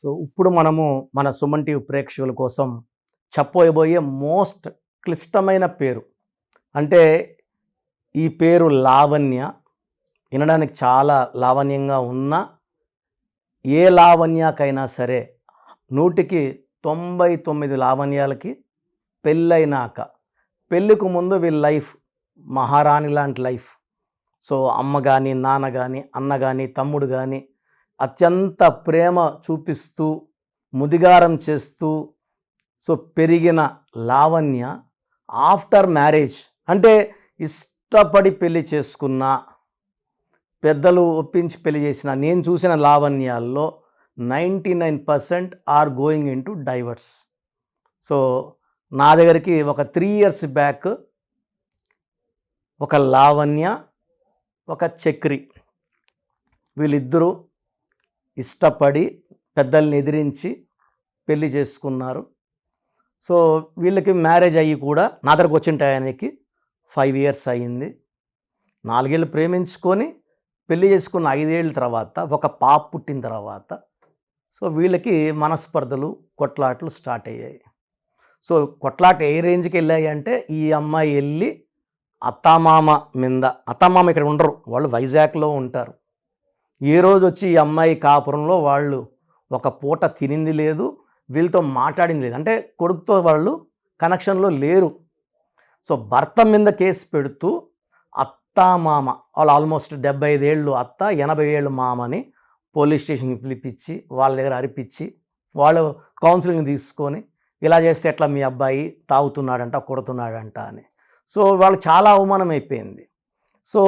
So ఇప్పుడు మనము మన సుమన్ టీవీ ప్రేక్షకుల కోసం చెప్పబోయే మోస్ట్ క్లిష్టమైన పేరు అంటే ఈ పేరు లావణ్య. వినడానికి చాలా లావణ్యంగా ఉన్న ఏ లావణ్యకైనా సరే 100కి 99 లావణ్యాలకి పెళ్ళైనాక, పెళ్ళికి ముందు వీళ్ళ లైఫ్ మహారాణి లాంటి లైఫ్. సో అమ్మ కానీ, నాన్న కానీ, అన్న కానీ, తమ్ముడు కానీ అత్యంత ప్రేమ చూపిస్తూ ముదిగారం చేస్తూ సో పెరిగిన లావణ్య ఆఫ్టర్ మ్యారేజ్ అంటే ఇష్టపడి పెళ్లి చేసుకున్న, పెద్దలు ఒప్పించి పెళ్లి చేసిన నేను చూసిన లావణ్యాల్లో 99% are going in to divorce. So నా దగ్గరికి ఒక 3 years బ్యాక్ ఒక లావణ్య, ఒక చక్రి, వీళ్ళిద్దరూ ఇష్టపడి పెద్దల్ని ఎదిరించి పెళ్లి చేసుకున్నారు. సో వీళ్ళకి మ్యారేజ్ అయ్యి కూడా నా దగ్గరకు వచ్చిన టయానికి 5 years అయ్యింది. 4 ఏళ్ళు ప్రేమించుకొని పెళ్లి చేసుకున్న 5 ఏళ్ళ తర్వాత ఒక పాప పుట్టిన తర్వాత సో వీళ్ళకి మనస్పర్ధలు, కొట్లాట్లు స్టార్ట్ అయ్యాయి. సో కొట్లాట ఏ రేంజ్కి వెళ్ళాయి అంటే ఈ అమ్మాయి వెళ్ళి అత్తామామ మీద, అత్తామామ ఇక్కడ ఉండరు, వాళ్ళు వైజాగ్లో ఉంటారు. ఏ రోజు వచ్చి ఈ అమ్మాయి కాపురంలో వాళ్ళు ఒక పూట తినింది లేదు, వీళ్ళతో మాట్లాడింది లేదు. అంటే కొడుకుతో వాళ్ళు కనెక్షన్లో లేరు. సో భర్త మీద కేసు పెడుతూ అత్తామామ, వాళ్ళు ఆల్మోస్ట్ 75 ఏళ్ళు అత్త, 80 ఏళ్ళు మామని పోలీస్ స్టేషన్కి పిలిపించి వాళ్ళ దగ్గర అరిపించి వాళ్ళు కౌన్సిలింగ్ తీసుకొని ఇలా చేస్తే ఎట్లా మీ అబ్బాయి తాగుతున్నాడంట, కొడుతున్నాడంట అని. సో వాళ్ళు చాలా అవమానం అయిపోయింది. సో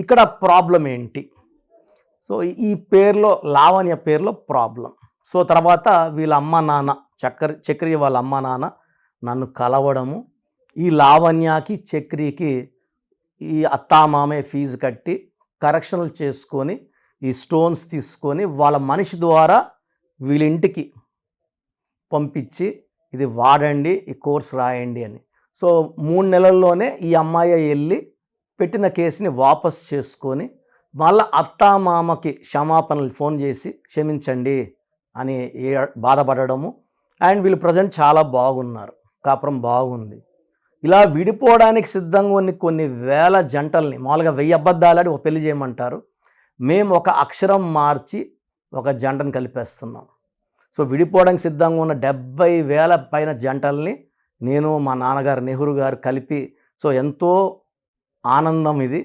ఇక్కడ ప్రాబ్లం ఏంటి? సో ఈ పేరులో, లావణ్య పేరులో ప్రాబ్లం. సో తర్వాత వీళ్ళ అమ్మ నాన్న, చక్రి వాళ్ళ అమ్మ నాన్న నన్ను కలవడము, ఈ లావణ్యకి చక్రికి ఈ అత్తామామే ఫీజు కట్టి కరెక్షన్లు చేసుకొని ఈ స్టోన్స్ తీసుకొని వాళ్ళ మనిషి ద్వారా వీళ్ళింటికి పంపించి ఇది వాడండి, ఈ కోర్స్ రాయండి అని. సో 3 నెలల్లోనే ఈ అమ్మాయి వెళ్ళి పెట్టిన కేసుని వాపస్ చేసుకొని మళ్ళీ అత్తామామకి క్షమాపణలు ఫోన్ చేసి క్షమించండి అని బాధపడడము. అండ్ వీళ్ళు ప్రజెంట్ చాలా బాగున్నారు, కాపురం బాగుంది. ఇలా విడిపోవడానికి సిద్ధంగా ఉన్న కొన్ని వేల జంటల్ని, మామూలుగా 1000 అబద్ధాలాడి ఒక పెళ్లి చేయమంటారు, మేము ఒక అక్షరం మార్చి ఒక జంటను కలిపేస్తున్నాం. సో విడిపోవడానికి సిద్ధంగా ఉన్న 70,000 పైన జంటల్ని నేను, మా నాన్నగారు నెహ్రూ గారు కలిపి, సో ఎంతో ఆనందం ఇది.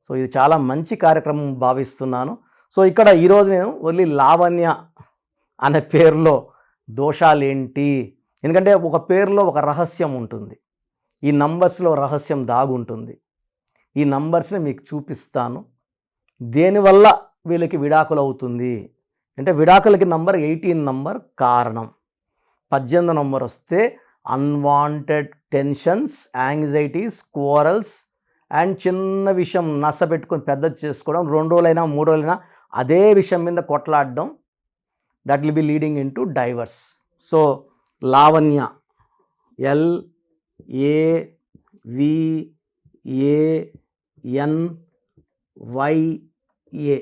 సో ఇది చాలా మంచి కార్యక్రమం భావిస్తున్నాను. సో ఇక్కడ ఈరోజు నేను ఓన్లీ లావణ్య అనే పేరులో దోషాలు ఏంటి, ఎందుకంటే ఒక పేరులో ఒక రహస్యం ఉంటుంది, ఈ నంబర్స్లో రహస్యం దాగుంటుంది. ఈ నంబర్స్ని మీకు చూపిస్తాను. దేనివల్ల వీళ్ళకి విడాకులు అవుతుంది అంటే విడాకులకి నంబర్ 18 నంబర్ కారణం. 18 నంబర్ వస్తే unwanted tensions, anxieties, quarrels and చిన్న విషయం నస పెట్టుకొని పెద్దది చేసుకోవడం, 2 రోజులైనా 3 రోజులైనా అదే విషయం మీద కొట్లాడడం, that will be leading in to divorce. So Lavanya LAVANYA.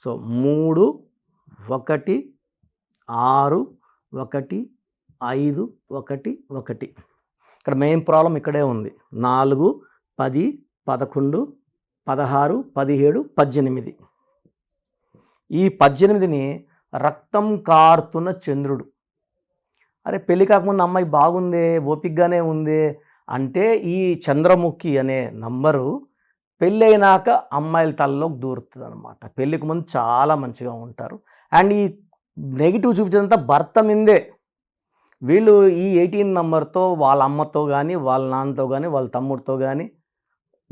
So 3 1 6 1 5 1 1. ఇక్కడ మెయిన్ ప్రాబ్లం ఇక్కడే ఉంది. 4 10 11 16 17 18. ఈ 18ని రక్తం కారుతున్న చంద్రుడు. అరే పెళ్ళి కాకముందు అమ్మాయి బాగుందే, ఓపికగానే ఉంది అంటే ఈ చంద్రముఖి అనే నంబరు పెళ్ళైనాక అమ్మాయిల తలలోకి దూరుతుంది అనమాట. పెళ్ళికి ముందు చాలా మంచిగా ఉంటారు. అండ్ ఈ నెగిటివ్ చూపించేదంతా భర్త మీదే. వీళ్ళు ఈ 18 నంబర్తో వాళ్ళ అమ్మతో కానీ, వాళ్ళ నాన్నతో కానీ, వాళ్ళ తమ్ముడితో కానీ,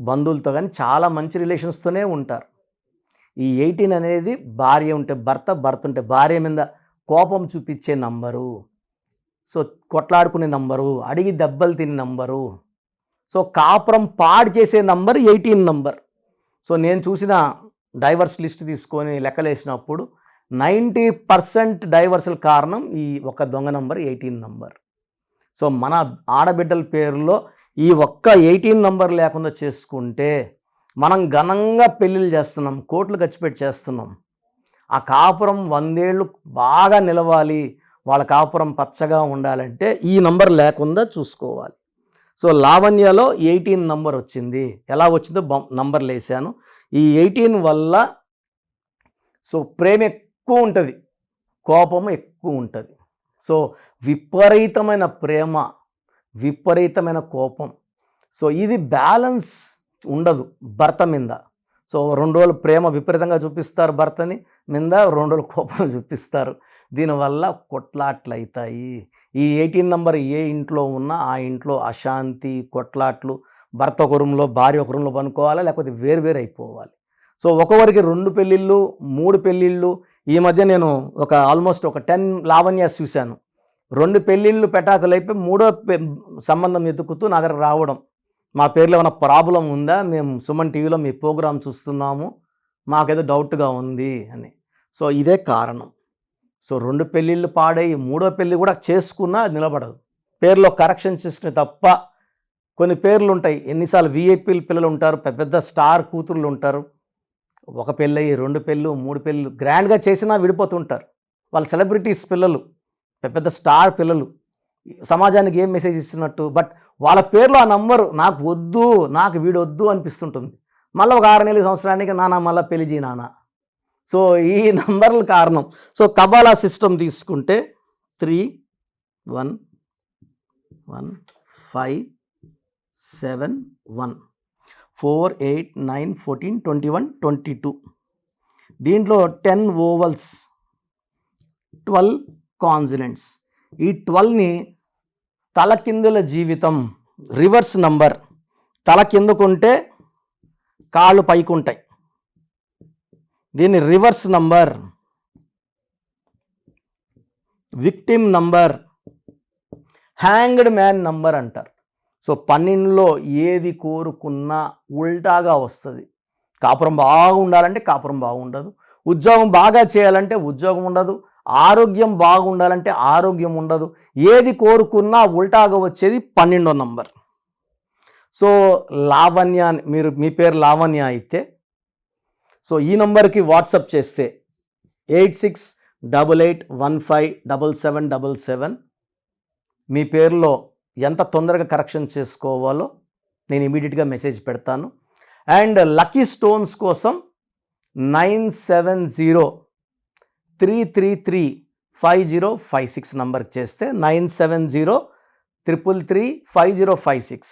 బంధువులతో కానీ చాలా మంచి రిలేషన్స్తోనే ఉంటారు. ఈ 18 అనేది భార్య ఉంటే భర్త, భర్త ఉంటే భార్య మీద కోపం చూపించే నంబరు. సో కొట్లాడుకునే నంబరు, అడిగి దెబ్బలు తినే నంబరు. సో కాపురం పాడు చేసే నంబర్ 18 నంబర్. సో నేను చూసిన డైవర్స్ లిస్ట్ తీసుకొని లెక్కలేసినప్పుడు 90% డైవర్సల్ కారణం ఈ ఒక దొంగ నంబర్ 18 నంబర్. సో మన ఆడబిడ్డల పేరులో ఈ ఒక్క 18 నంబర్ లేకుండా చేసుకుంటే మనం ఘనంగా పెళ్ళిళ్ళు చేస్తున్నాం, కోట్లు ఖర్చు పెట్టి చేస్తున్నాం. ఆ కాపురం 100 ఏళ్ళు బాగా నిలవాలి, వాళ్ళ కాపురం పచ్చగా ఉండాలంటే ఈ నంబర్ లేకుండా చూసుకోవాలి. సో లావణ్యలో 18 నంబర్ వచ్చింది. ఎలా వచ్చిందో నంబర్లు వేసాను. ఈ 18 వల్ల సో ప్రేమ ఎక్కువ ఉంటుంది, కోపం ఎక్కువ ఉంటుంది. సో విపరీతమైన ప్రేమ, విపరీతమైన కోపం. సో ఇది బ్యాలెన్స్ ఉండదు భర్త మీద. సో 2 రోజులు ప్రేమ విపరీతంగా చూపిస్తారు భర్తని మీద, 2 రోజులు కోపం చూపిస్తారు. దీనివల్ల కొట్లాట్లు అవుతాయి. ఈ 18 నంబర్ ఏ ఇంట్లో ఉన్నా ఆ ఇంట్లో అశాంతి, కొట్లాట్లు, భర్త ఒక రూమ్లో భార్య ఒక రూమ్లో పనుకోవాలి, లేకపోతే వేరు అయిపోవాలి. సో ఒక్కొక్కరికి 2 పెళ్ళిళ్ళు 3 పెళ్ళిళ్ళు. ఈ మధ్య నేను ఆల్మోస్ట్ ఒక 10 లావణ్యాస్ చూశాను. 2 పెళ్ళిళ్ళు పెటాకులు అయిపోయి 3వ సంబంధం ఎత్తుకుతూ నా దగ్గర రావడం, మా పేర్లో ఏమైనా ప్రాబ్లం ఉందా, మేము సుమన్ టీవీలో మీ ప్రోగ్రాం చూస్తున్నాము, మాకేదో డౌట్గా ఉంది అని. సో ఇదే కారణం. సో 2 పెళ్ళిళ్ళు పాడై 3వ పెళ్ళి కూడా చేసుకున్నా అది నిలబడదు. పేర్లో కరెక్షన్ చేసుకునే తప్ప. కొన్ని పేర్లు ఉంటాయి, ఎన్నిసార్లు విఐపీలు పిల్లలు ఉంటారు, పెద్ద స్టార్ కూతుర్లు ఉంటారు, 1 పెళ్ళి 2 పెళ్ళు 3 పెళ్ళు గ్రాండ్గా చేసినా విడిపోతుంటారు. వాళ్ళు సెలబ్రిటీస్ పిల్లలు, పెద్ద స్టార్ పిల్లలు, సమాజానికి ఏం మెసేజ్ ఇస్తున్నట్టు. బట్ వాళ్ళ పేర్లో ఆ నంబరు నాకు వద్దు, నాకు వీడు వద్దు అనిపిస్తుంటుంది. మళ్ళీ ఒక 6 నెలల సంవత్సరానికి నాన్న మళ్ళీ పెళ్లి చేయి నాన్న. సో ఈ నంబర్ల కారణం. సో కబాలా సిస్టమ్ తీసుకుంటే 3 1 1 5 7 1 4 8 9 14 21 22. దీంట్లో 10 ఓవల్స్ 12 కాన్సనెంట్స్. ఈ 12ని తలకిందుల జీవితం, రివర్స్ నంబర్. తల కిందకుంటే కాళ్ళు పైకుంటాయి, దీన్ని reverse number. Victim number, hanged man number అంటారు. సో 12లో ఏది కోరుకున్నా ఉల్టాగా వస్తుంది. కాపురం బాగుండాలంటే కాపురం బాగుండదు, ఉద్యోగం బాగా చేయాలంటే ఉద్యోగం ఉండదు, ఆరోగ్యం బాగుండాలంటే ఆరోగ్యం ఉండదు. ఏది కోరుకున్నా ఉల్టాగా వచ్చేది 12వ నంబర్. సో లావణ్య, మీ పేరు లావణ్య అయితే సో ఈ నంబర్కి వాట్సాప్ చేస్తే 8688157777 మీ పేరులో ఎంత తొందరగా కరెక్షన్ చేసుకోవాలో నేను ఇమీడియట్గా మెసేజ్ పెడతాను. అండ్ లక్కీ స్టోన్స్ కోసం 9703335056 నంబర్కి చేస్తే 9703335056.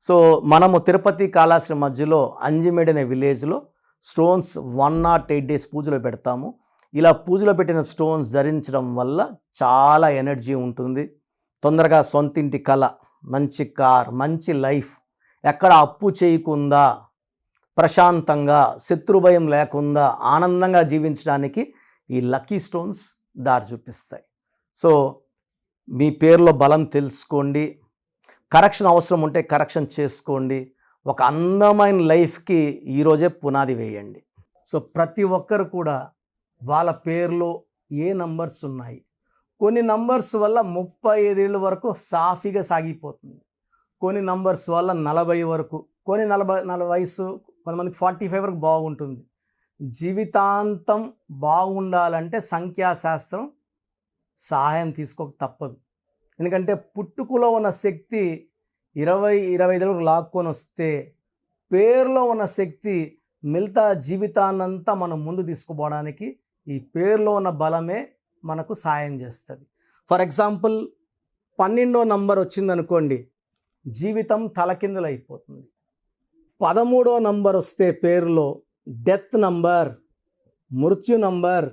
సో మనము తిరుపతి కాళాశ్రీ మధ్యలో అంజిమేడ్ అనే విలేజ్లో స్టోన్స్ 108 డేస్ పూజలో పెడతాము. ఇలా పూజలో పెట్టిన స్టోన్స్ ధరించడం వల్ల చాలా ఎనర్జీ ఉంటుంది. తొందరగా సొంతింటి కళ, మంచి కార్, మంచి లైఫ్, ఎక్కడ అప్పు చేయకుండా ప్రశాంతంగా శత్రుభయం లేకుండా ఆనందంగా జీవించడానికి ఈ లక్కీ స్టోన్స్ దారి చూపిస్తాయి. సో మీ పేరులో బలం తెలుసుకోండి, కరెక్షన్ అవసరం ఉంటే కరెక్షన్ చేసుకోండి. ఒక అందమైన లైఫ్కి ఈరోజే పునాది వేయండి. సో ప్రతి ఒక్కరు కూడా వాళ్ళ పేరులో ఏ నంబర్స్ ఉన్నాయి, కొన్ని నంబర్స్ వల్ల 35 ఏళ్ళ వరకు సాఫీగా సాగిపోతుంది, కొన్ని నంబర్స్ వల్ల 40 వరకు, కొన్ని 40 వయసు, కొంతమందికి 45 వరకు బాగుంటుంది. జీవితాంతం బాగుండాలంటే సంఖ్యాశాస్త్రం సహాయం తీసుకోక తప్పదు. ఎందుకంటే పుట్టుకలో ఉన్న శక్తి 20-25 వరకు లాక్కొని వస్తే పేరులో ఉన్న శక్తి మిగతా జీవితాన్నంతా మనం ముందు తీసుకుపోవడానికి ఈ పేరులో ఉన్న బలమే మనకు సాయం చేస్తుంది. ఫర్ ఎగ్జాంపుల్ 12వ నంబర్ వచ్చిందనుకోండి, జీవితం తలకిందులు అయిపోతుంది. 13వ నంబర్ వస్తే పేరులో డెత్ నంబర్, మృత్యు నంబర్.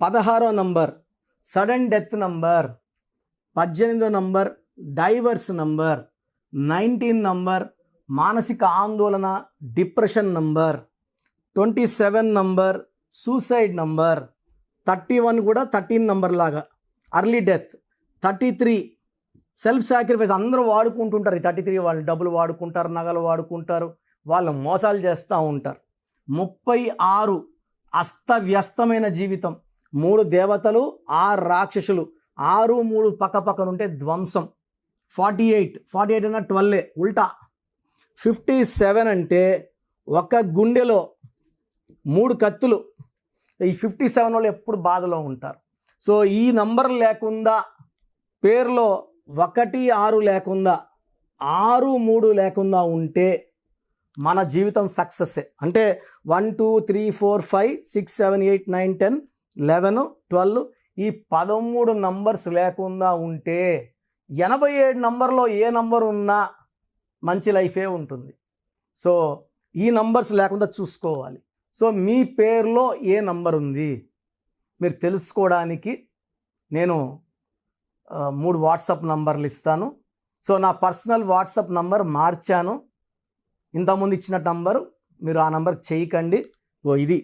16వ నంబర్ సడన్ డెత్ నంబర్. 18వ నంబర్ డైవర్స్ నంబర్. 19 నంబర్ మానసిక ఆందోళన, depression number. 27 number suicide number. 31 కూడా 13 నంబర్ లాగా అర్లీ డెత్. 33 self sacrifice. అందరూ వాడుకుంటుంటారు ఈ 33 వాళ్ళు. డబ్బులు వాడుకుంటారు, నగలు వాడుకుంటారు, వాళ్ళు మోసాలు చేస్తూ ఉంటారు. 36 అస్తవ్యస్తమైన జీవితం. 3 దేవతలు, 6 రాక్షసులు, 6 3 పక్కనుంటే ధ్వంసం. 48 అన్న 12 ఉల్టా. 57 అంటే ఒక గుండెలో 3 కత్తులు, ఈ 57 వాళ్ళు ఎప్పుడు బాధలో ఉంటారు. సో ఈ నంబర్ లేకుండా, పేరులో 1 6 లేకుండా, 6 3 లేకుండా ఉంటే మన జీవితం సక్సెస్సే. అంటే 1 2 3 4 5 6 7 8 9 10 11 12 ఈ 13 నంబర్స్ లేకుండా ఉంటే 87 నంబర్లో ఏ నంబర్ ఉన్నా మంచి లైఫే ఉంటుంది. సో ఈ నంబర్స్ లేకుండా చూసుకోవాలి. సో మీ పేరులో ఏ నంబర్ ఉంది మీరు తెలుసుకోవడానికి నేను 3 వాట్సాప్ నంబర్లు ఇస్తాను. సో నా పర్సనల్ వాట్సాప్ నంబర్ మార్చాను. ఇంతకుముందు ఇచ్చిన నంబరు మీరు ఆ నంబర్కి చేయకండి. ఇది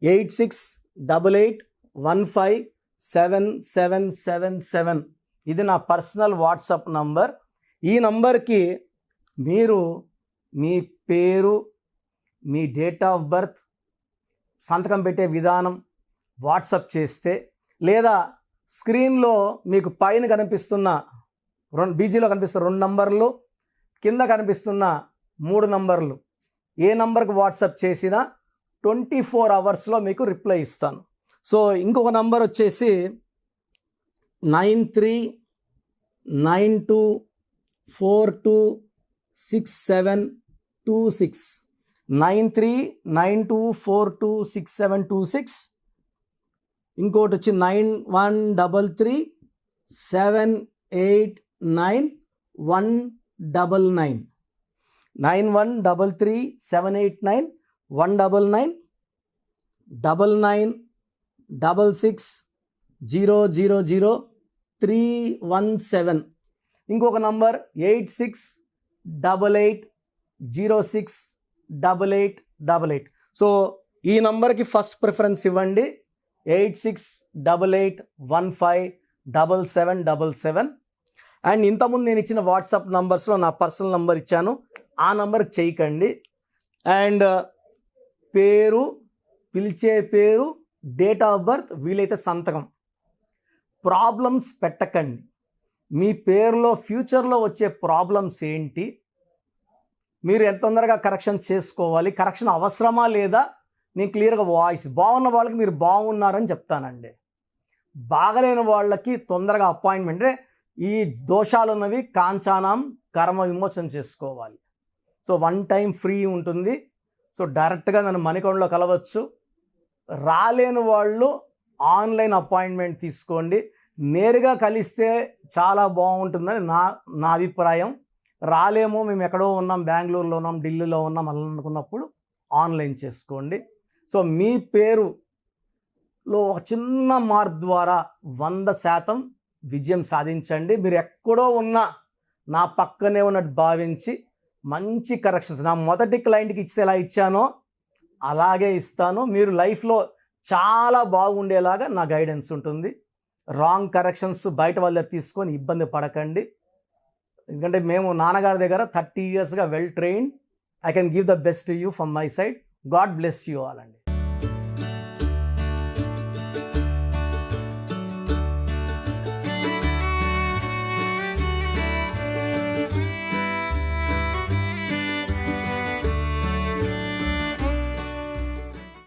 8688157777. ఇది నా పర్సనల్ వాట్సాప్ నంబర్. ఈ నంబర్కి మీరు మీ పేరు, మీ డేట్ ఆఫ్ బర్త్, సంతకం పెట్టే విధానం వాట్సాప్ చేస్తే, లేదా స్క్రీన్లో మీకు పైన కనిపిస్తున్న బీజీలో కనిపిస్తున్న 2 నంబర్లు, కింద కనిపిస్తున్న 3 నంబర్లు ఏ నంబర్కి వాట్సాప్ చేసినా 24 అవర్స్లో మీకు రిప్లై ఇస్తాను. సో ఇంకొక నంబర్ వచ్చేసి 9392426726 9392426726. ఇంకోటి వచ్చి 9133789199 9133789199 9966000317. ఇంకొక నంబర్ 8688068888. సో ఈ నంబర్కి ఫస్ట్ ప్రిఫరెన్స్ ఇవ్వండి. 8688157777. అండ్ ఇంతకుముందు నేను ఇచ్చిన వాట్సాప్ నంబర్స్లో నా పర్సనల్ నంబర్ ఇచ్చాను, ఆ నంబర్కి చేయకండి. అండ్ పేరు, పిలిచే పేరు, డేట్ ఆఫ్ బర్త్, వీలైతే సంతకం. ప్రాబ్లమ్స్ పెట్టకండి. మీ పేరులో ఫ్యూచర్లో వచ్చే ప్రాబ్లమ్స్ ఏంటి, మీరు ఎంత తొందరగా కరెక్షన్ చేసుకోవాలి, కరెక్షన్ అవసరమా లేదా, నేను క్లియర్గా వాయిస్ బాగున్న వాళ్ళకి మీరు బాగున్నారని చెప్తానండి. బాగలేని వాళ్ళకి తొందరగా అపాయింట్మెంట్, అంటే ఈ దోషాలు ఉన్నవి కాంచానం కర్మ విమోచన చేసుకోవాలి. సో 1 టైం ఫ్రీ ఉంటుంది. సో డైరెక్ట్గా నన్ను మణికొండలో కలవచ్చు. రాలేని వాళ్ళు ఆన్లైన్ అపాయింట్మెంట్ తీసుకోండి. నేరుగా కలిస్తే చాలా బాగుంటుందని నా అభిప్రాయం. రాలేమో, మేము ఎక్కడో ఉన్నాం, బెంగళూరులో ఉన్నాం, ఢిల్లీలో ఉన్నాం అలా అనుకున్నప్పుడు ఆన్లైన్ చేసుకోండి. సో మీ పేరులో ఒక చిన్న మార్పు ద్వారా 100% విజయం సాధించండి. మీరు ఎక్కడో ఉన్నా నా పక్కనే ఉన్నట్టు భావించి మంచి కరెక్షన్స్, నా మొదటి క్లయింట్కి ఇస్తే ఎలా ఇచ్చానో అలాగే ఇస్తాను. మీరు లైఫ్లో చాలా బాగుండేలాగా నా గైడెన్స్ ఉంటుంది. రాంగ్ కరెక్షన్స్ బయట వాళ్ళ దగ్గర తీసుకొని ఇబ్బంది పడకండి. ఎందుకంటే మేము నాన్నగారి దగ్గర 30 yearsగా well trained. I can give the best to you from my side. God bless you all అండి.